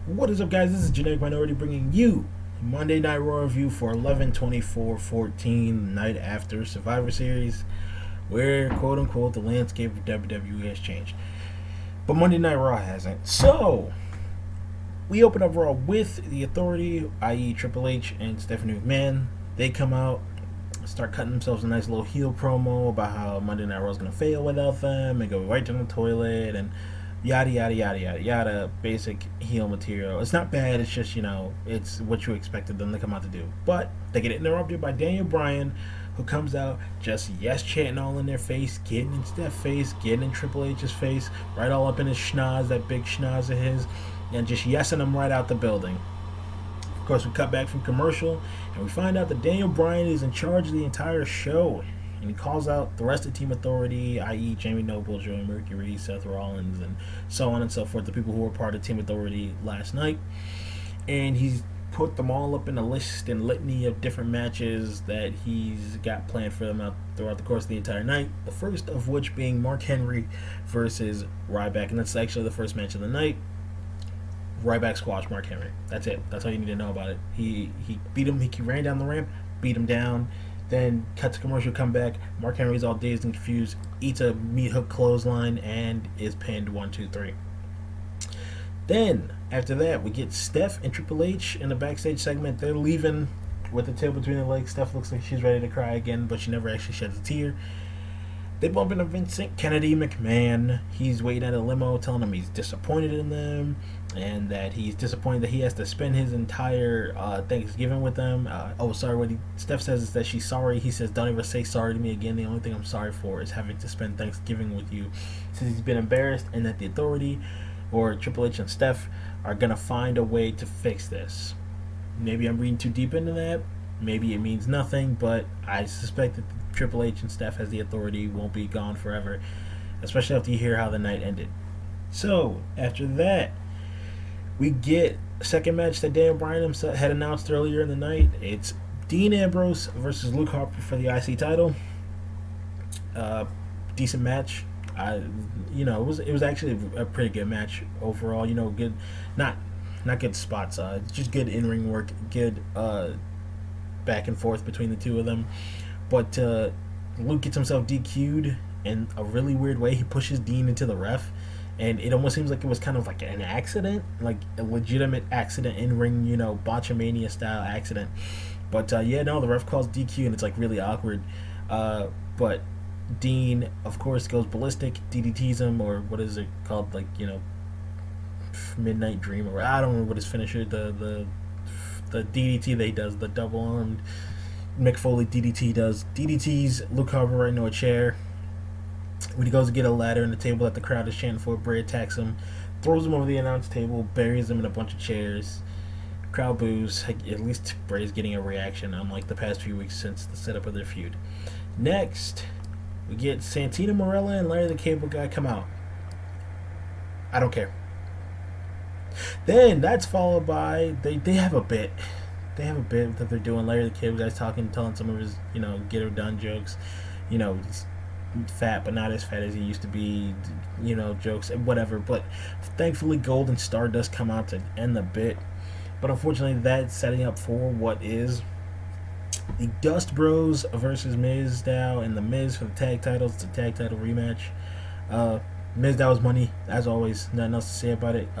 What is up, guys? This is Genetic Minority bringing you Monday Night Raw review for 11/24/14, night after Survivor Series, where quote unquote the landscape of WWE has changed. But Monday Night Raw hasn't. So, we open up Raw with the Authority, i.e., Triple H and Stephanie McMahon. They come out, start cutting themselves a nice little heel promo about how Monday Night Raw is going to fail without them and go right to the toilet and yada yada yada yada yada. Basic heel material. It's not bad. It's just, it's what you expected them to come out to do. But they get interrupted by Daniel Bryan, who comes out just yes chanting all in their face, getting in Steph's face, getting in Triple H's face, right all up in his schnoz, that big schnoz of his, and just yesing them right out the building. Of course, we cut back from commercial, and we find out that Daniel Bryan is in charge of the entire show. And he calls out the rest of Team Authority, i.e. Jamie Noble, Joey Mercury, Seth Rollins, and so on and so forth, the people who were part of Team Authority last night. And he's put them all up in a list and litany of different matches that he's got planned for them out throughout the course of the entire night. The first of which being Mark Henry versus Ryback, and that's actually the first match of the night. Ryback squashed Mark Henry. That's it. That's all you need to know about it. He beat him. He ran down the ramp, beat him down. Then cut to commercial, come back. Mark Henry's all dazed and confused, eats a meat hook clothesline, and is pinned 1, 2, 3. Then, after that, we get Steph and Triple H in the backstage segment. They're leaving with the tail between their legs. Steph looks like she's ready to cry again, but she never actually sheds a tear. They bump into Vincent Kennedy McMahon. He's waiting at a limo, telling him he's disappointed in them, and that he's disappointed that he has to spend his entire Thanksgiving with them. Steph says is that she's sorry. He says, "Don't ever say sorry to me again. The only thing I'm sorry for is having to spend Thanksgiving with you." He says he's been embarrassed, and that the Authority, or Triple H and Steph, are gonna find a way to fix this. Maybe I'm reading too deep into that. Maybe it means nothing, but I suspect that Triple H and Steph as the Authority won't be gone forever, especially after you hear how the night ended. So, after that, we get a second match that Dan Bryan himself had announced earlier in the night. It's Dean Ambrose versus Luke Harper for the IC title. Decent match. It was actually a pretty good match overall. Good, not good spots. Just good in-ring work. Good back and forth between the two of them. But Luke gets himself DQ'd in a really weird way. He pushes Dean into the ref, and it almost seems like it was kind of like an accident, like a legitimate accident, in-ring, botchamania style accident. But the ref calls DQ, and it's like really awkward. But Dean, of course, goes ballistic, DDTs him, or what is it called, Midnight Dream, or I don't remember what his finisher, the DDT that he does, the double-armed Mick Foley DDT does. DDTs Luke Harper right into a chair. When he goes to get a ladder and the table that the crowd is chanting for, Bray attacks him, throws him over the announce table, buries him in a bunch of chairs. Crowd boos. At least Bray's getting a reaction, unlike the past few weeks since the setup of their feud. Next, we get Santino Marella and Larry the Cable Guy come out. I don't care. Then that's followed by they have a bit. They have a bit that they're doing. Larry the Cable Guy's telling some of his, get her done jokes. He's fat, but not as fat as he used to be. Jokes and whatever. But thankfully, Gold and Stardust come out to end the bit. But unfortunately, that's setting up for what is the Dust Bros versus MIZOOW and the Miz for the tag titles. It's a tag title rematch. MIZOOW's money, as always. Nothing else to say about it.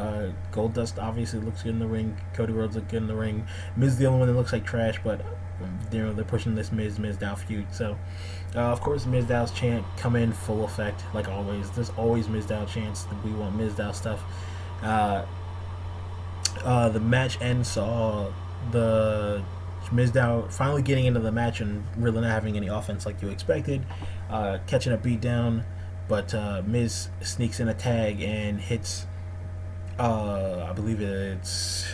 Goldust obviously looks good in the ring. Cody Rhodes looks good in the ring. Miz the only one that looks like trash, but they're pushing this MIZOOW feud. So, of course, MIZOOW's chant come in full effect, like always. There's always MIZOOW chants. We want MIZOOW stuff. The match end saw the MIZOOW finally getting into the match and really not having any offense like you expected, catching a beat down. But Miz sneaks in a tag and hits, I believe it's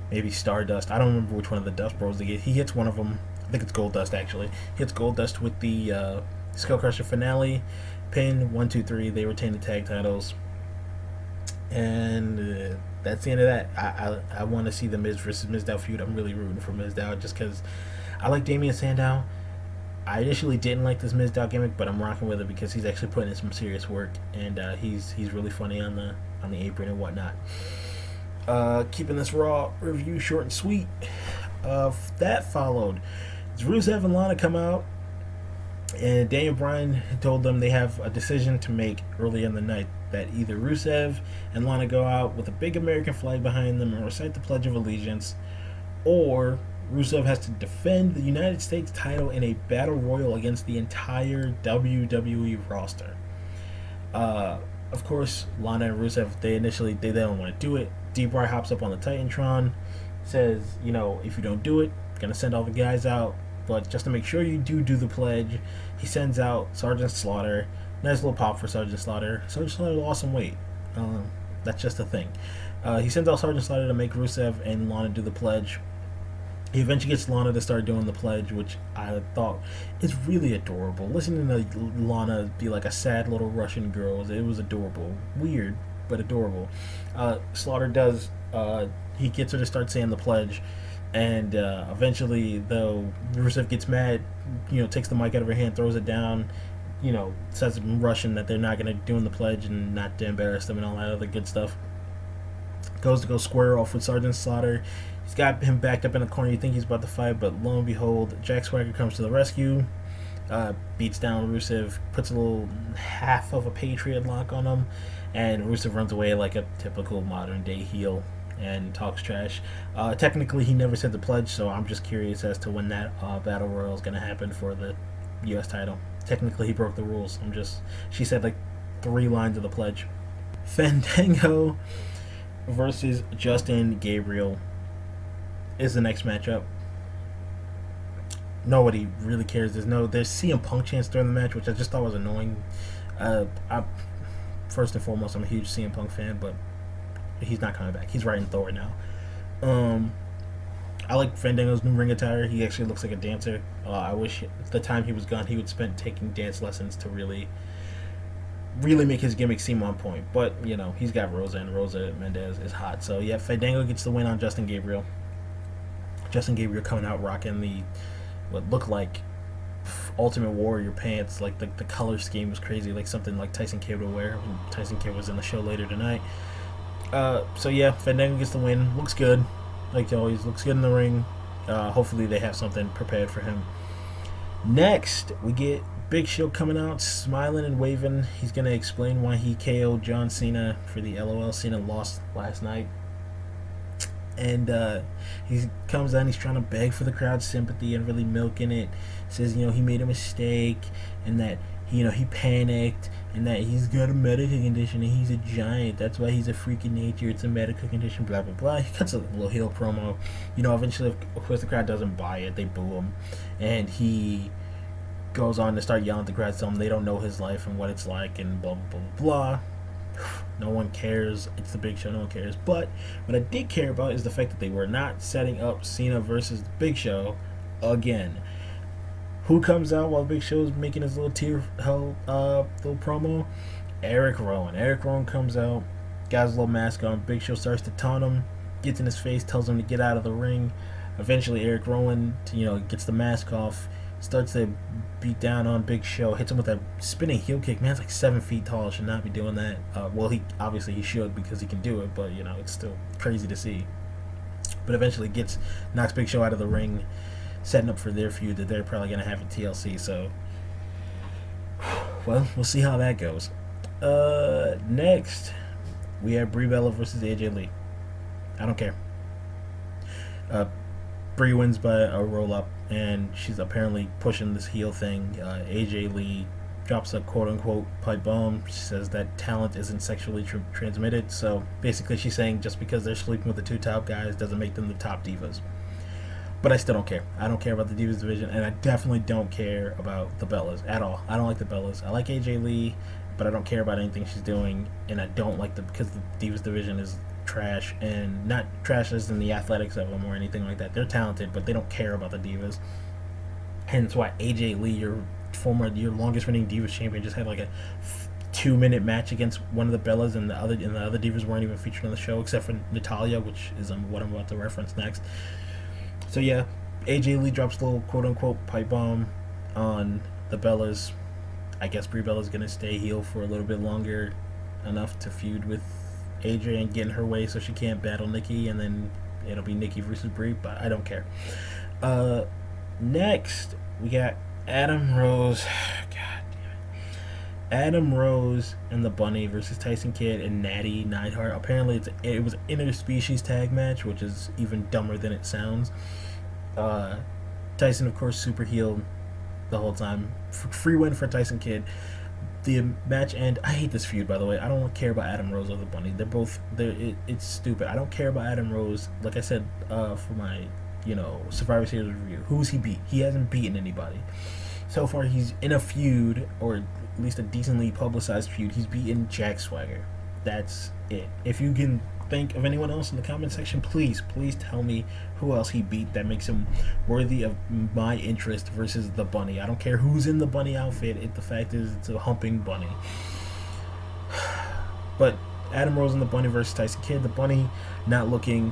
maybe Stardust. I don't remember which one of the Dust Bros they get. He hits one of them. I think it's Goldust, actually. Hits Goldust with the Skull Crusher finale. Pin, 1, 2, 3. They retain the tag titles. And that's the end of that. I want to see the Miz versus MIZOOW feud. I'm really rooting for MIZOOW just because I like Damien Sandow. I initially didn't like this MIZOOW gimmick, but I'm rocking with it because he's actually putting in some serious work, and he's really funny on the apron and whatnot. Keeping this Raw review short and sweet. That followed Rusev and Lana come out, and Daniel Bryan told them they have a decision to make early in the night, that either Rusev and Lana go out with a big American flag behind them and recite the Pledge of Allegiance, or Rusev has to defend the United States title in a battle royal against the entire WWE roster. Of course, Lana and Rusev, they don't want to do it. D-Bry hops up on the Titantron, says, if you don't do it, gonna send all the guys out, but just to make sure you do the pledge, he sends out Sergeant Slaughter. Nice little pop for Sergeant Slaughter. Sergeant Slaughter lost some weight. That's just a thing. He sends out Sergeant Slaughter to make Rusev and Lana do the pledge. He eventually gets Lana to start doing the pledge, which I thought is really adorable. Listening to Lana be like a sad little Russian girl, it was adorable. Weird, but adorable. Slaughter does, he gets her to start saying the pledge, and eventually, though, Rusev gets mad, takes the mic out of her hand, throws it down, says in Russian that they're not going to do the pledge and not to embarrass them and all that other good stuff. Goes to go square off with Sergeant Slaughter. He's got him backed up in the corner. You think he's about to fight, but lo and behold, Jack Swagger comes to the rescue, beats down Rusev, puts a little half of a Patriot lock on him, and Rusev runs away like a typical modern day heel and talks trash. Technically, he never said the pledge, so I'm just curious as to when that battle royal is going to happen for the U.S. title. Technically, he broke the rules. She said like 3 lines of the pledge. Fandango versus Justin Gabriel is the next matchup. Nobody really cares. There's CM Punk chants during the match, which I just thought was annoying. First and foremost, I'm a huge CM Punk fan, but he's not coming back. He's writing Thor now. I like Fandango's new ring attire. He actually looks like a dancer. I wish the time he was gone, he would spend taking dance lessons to really make his gimmick seem on point. But, he's got Rosa, and Rosa Mendez is hot. So, yeah, Fandango gets the win on Justin Gabriel. Justin Gabriel coming out rocking what looked like Ultimate Warrior pants. Like, the color scheme was crazy, like something like Tyson Kidd would wear. Tyson Kidd was in the show later tonight. So, yeah, Fandango gets the win. Looks good. Like always, looks good in the ring. Hopefully they have something prepared for him. Next, we get Big Show coming out, smiling and waving. He's going to explain why he KO'd John Cena for the LOL. Cena lost last night. And he comes out, he's trying to beg for the crowd's sympathy and really milking it. Says, he made a mistake and that, he panicked and that he's got a medical condition and he's a giant. That's why he's a freak in nature. It's a medical condition, blah, blah, blah. He cuts a little heel promo. Eventually, of course, the crowd doesn't buy it. They boo him. And he goes on to start yelling at the crowd, telling them they don't know his life and what it's like and blah, blah, blah, blah. No one cares. It's the Big Show. No one cares. But what I did care about is the fact that they were not setting up Cena versus the Big Show again. Who comes out while Big Show's making his little little promo? Eric Rowan. Eric Rowan comes out, got his little mask on. Big Show starts to taunt him, gets in his face, tells him to get out of the ring. Eventually, Eric Rowan, gets the mask off, starts to beat down on Big Show, hits him with a spinning heel kick. Man's like 7 feet tall, should not be doing that. Well, he should because he can do it, but it's still crazy to see. But eventually knocks Big Show out of the ring, setting up for their feud that they're probably going to have at TLC. So, well, we'll see how that goes. Next, we have Brie Bella versus AJ Lee. I don't care. Brie wins by a roll-up, and she's apparently pushing this heel thing. AJ Lee drops a quote-unquote pipe bomb. She says that talent isn't sexually transmitted. So, basically, she's saying just because they're sleeping with the 2 top guys doesn't make them the top divas. But I still don't care. I don't care about the Divas division, and I definitely don't care about the Bellas at all. I don't like the Bellas. I like AJ Lee, but I don't care about anything she's doing, and I don't like because the Divas division is trash, and not trash as in the athletics of them or anything like that. They're talented, but they don't care about the Divas. Hence why AJ Lee, your longest running Divas champion, just had like a 2-minute match against one of the Bellas, and the other Divas weren't even featured on the show except for Natalya, which is what I'm about to reference next. So yeah, AJ Lee drops the little quote-unquote pipe bomb on the Bellas. I guess Brie Bella's going to stay heel for a little bit longer, enough to feud with Adrian get in her way so she can't battle Nikki, and then it'll be Nikki versus Brie, but I don't care. Next, we got Adam Rose. God damn it. Adam Rose and the Bunny versus Tyson Kidd and Natty Neidhart. Apparently, it was an interspecies tag match, which is even dumber than it sounds. Tyson, of course, super healed the whole time. Free win for Tyson Kidd. The match end. I hate this feud, by the way. I don't care about Adam Rose or the Bunny. It's stupid. I don't care about Adam Rose. Like I said, for my Survivor Series review. Who's he beat? He hasn't beaten anybody. So far, he's in a feud, or at least a decently publicized feud. He's beaten Jack Swagger. That's it. If you can think of anyone else in the comment section, please tell me who else he beat that makes him worthy of my interest versus the Bunny. I don't care who's in the Bunny outfit. The fact is, it's a humping bunny. But Adam Rose and the Bunny versus Tyson Kidd. The Bunny, not looking,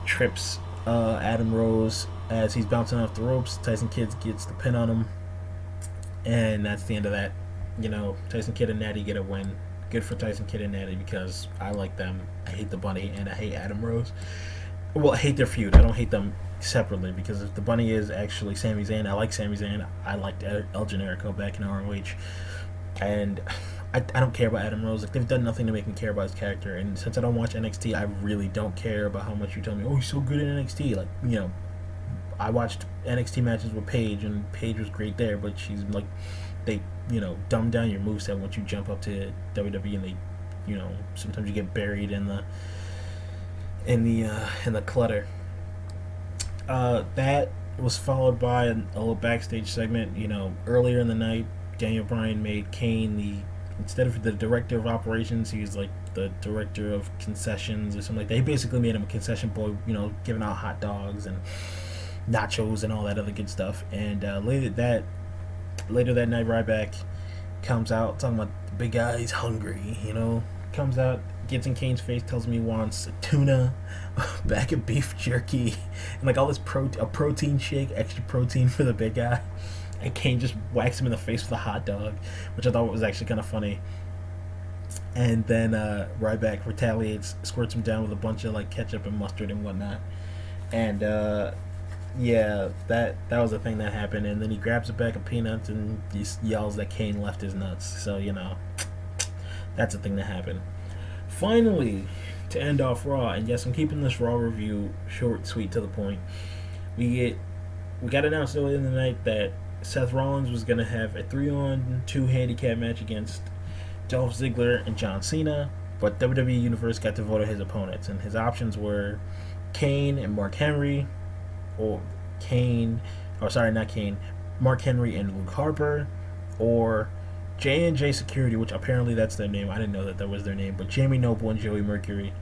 trips Adam Rose as he's bouncing off the ropes. Tyson Kidd gets the pin on him, and that's the end of that. Tyson Kidd and Natty get a win. Good for Tyson Kidd and Natty because I like them. I hate the Bunny and I hate Adam Rose. Well, I hate their feud. I don't hate them separately because if the Bunny is actually Sami Zayn, I like Sami Zayn. I liked El Generico back in ROH, and I don't care about Adam Rose. Like, they've done nothing to make me care about his character, and since I don't watch NXT, I really don't care about how much you tell me, oh, he's so good in NXT. Like, I watched NXT matches with Paige, and Paige was great there, but she's like, they dumb down your moveset once you jump up to WWE, and they sometimes you get buried in the clutter. That was followed by a little backstage segment. Earlier in the night, Daniel Bryan made Kane instead of the director of operations, he was like the director of concessions or something like that. He basically made him a concession boy, giving out hot dogs and nachos and all that other good stuff. And later that night, Ryback comes out talking about the big guy, he's hungry, comes out, gets in Kane's face, tells him he wants tuna, a bag of beef jerky, and like all this a protein shake, extra protein for the big guy. And Kane just whacks him in the face with a hot dog, which I thought was actually kind of funny. And then Ryback retaliates, squirts him down with a bunch of like ketchup and mustard and whatnot. And yeah, that was the thing that happened. And then he grabs a bag of peanuts and he yells that Kane left his nuts. So that's the thing that happened. Finally, to end off Raw, and yes, I'm keeping this Raw review short, sweet, to the point. We got announced earlier in the night that Seth Rollins was going to have a 3-on-2 handicap match against Dolph Ziggler and John Cena, but WWE Universe got to vote on his opponents, and his options were Kane and Mark Henry, Mark Henry and Luke Harper, or J&J Security, which apparently that's their name. I didn't know that was their name, but Jamie Noble and Joey Mercury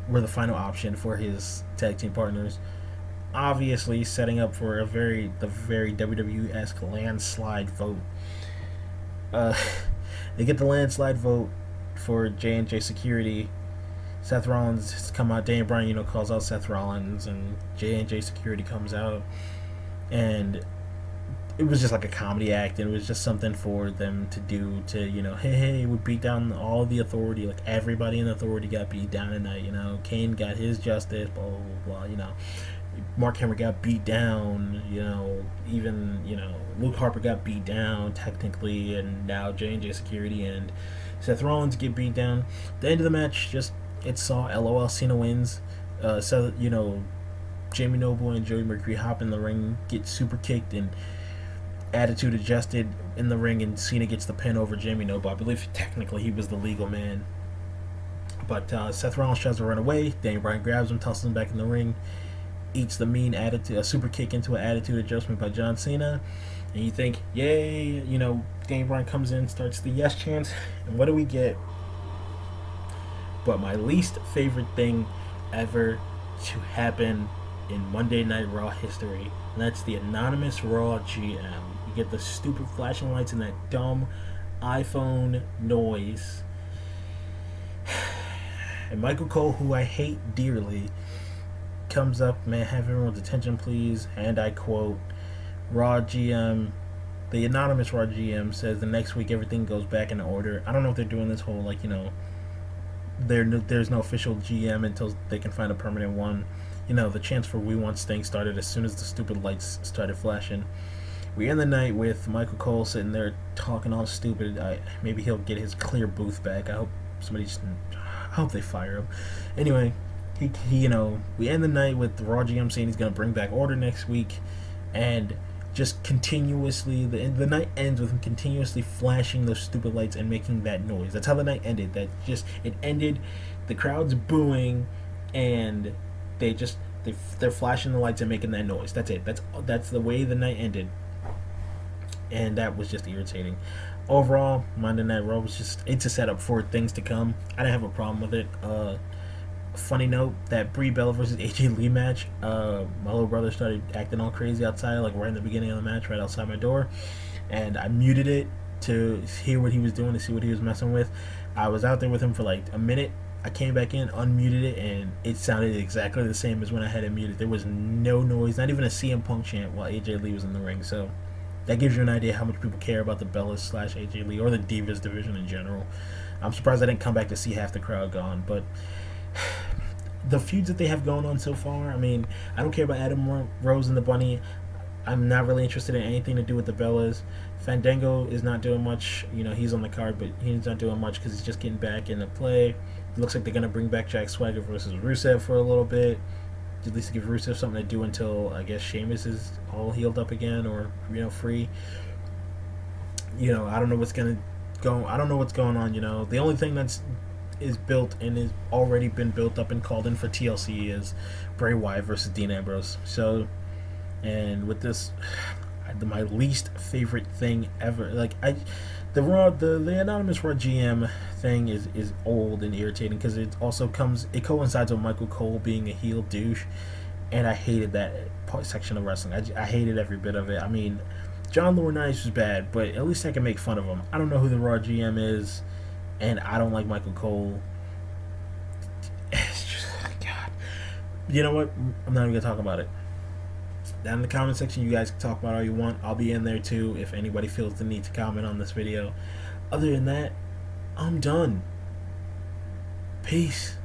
were the final option for his tag team partners. Obviously setting up for the very WWE-esque landslide vote. They get the landslide vote for J&J Security. Seth Rollins has come out. Daniel Bryan, calls out Seth Rollins, and J&J Security comes out, and it was just like a comedy act, and it was just something for them to do to, hey, we beat down all the authority. Like, everybody in the authority got beat down tonight. Kane got his justice. Blah blah blah. Mark Henry got beat down, even, Luke Harper got beat down, technically, and now J&J Security and Seth Rollins get beat down. The end of the match, it saw LOL, Cena wins. So, Jamie Noble and Joey Mercury hop in the ring, get super kicked, and attitude adjusted in the ring, and Cena gets the pin over Jamie Noble. I believe technically he was the legal man. But Seth Rollins tries to run away. Daniel Bryan grabs him, tosses him back in the ring, eats the mean attitude, a super kick into an attitude adjustment by John Cena, and you think, yay, Daniel Bryan comes in, starts the yes chants, and what do we get? But my least favorite thing ever to happen in Monday Night Raw history, and that's the anonymous Raw GM. You get the stupid flashing lights and that dumb iPhone noise, and Michael Cole, who I hate dearly, comes up, "Man, have everyone's attention, please." And I quote, Raw GM, the anonymous Raw GM says the next week everything goes back in order. I don't know if they're doing this whole, there's no official GM until they can find a permanent one. You know, the chance for We Want Sting started as soon as the stupid lights started flashing. We end the night with Michael Cole sitting there talking all stupid. Maybe he'll get his clear booth back. I hope they fire him. Anyway, he we end the night with the Raw GM saying he's gonna bring back order next week, and just continuously the night ends with him continuously flashing those stupid lights and making that noise. That's how the night ended. It ended. The crowd's booing, and they're flashing the lights and making that noise. That's it. That's the way the night ended, and that was just irritating. Overall, Monday Night Raw it's a setup for things to come. I didn't have a problem with it. Funny note, that Brie Bella versus AJ Lee match, my little brother started acting all crazy outside, like right in the beginning of the match, right outside my door, and I muted it to hear what he was doing, to see what he was messing with. I was out there with him for like a minute. I came back in, unmuted it, and it sounded exactly the same as when I had it muted. There was no noise, not even a CM Punk chant while AJ Lee was in the ring. So that gives you an idea how much people care about the Bellas / AJ Lee or the Divas division in general. I'm surprised I didn't come back to see half the crowd gone, but the feuds that they have going on so far, I mean, I don't care about Adam Rose and the Bunny. I'm not really interested in anything to do with the Bellas. Fandango is not doing much. You know, he's on the card, but he's not doing much because he's just getting back into play. It looks like they're going to bring back Jack Swagger versus Rusev for a little bit. At least to give Rusev something to do until, I guess, Sheamus is all healed up again or, free. I don't know what's going to go. I don't know what's going on, The only thing is built and is already been built up and called in for TLC is Bray Wyatt versus Dean Ambrose. So, and with this, my least favorite thing ever, the anonymous Raw GM thing is old and irritating because it coincides with Michael Cole being a heel douche, and I hated that section of wrestling. I hated every bit of it. I mean, John Laurinaitis was bad, but at least I can make fun of him. I don't know who the Raw GM is, and I don't like Michael Cole. It's just, God. You know what? I'm not even going to talk about it. Down in the comment section, you guys can talk about all you want. I'll be in there too if anybody feels the need to comment on this video. Other than that, I'm done. Peace.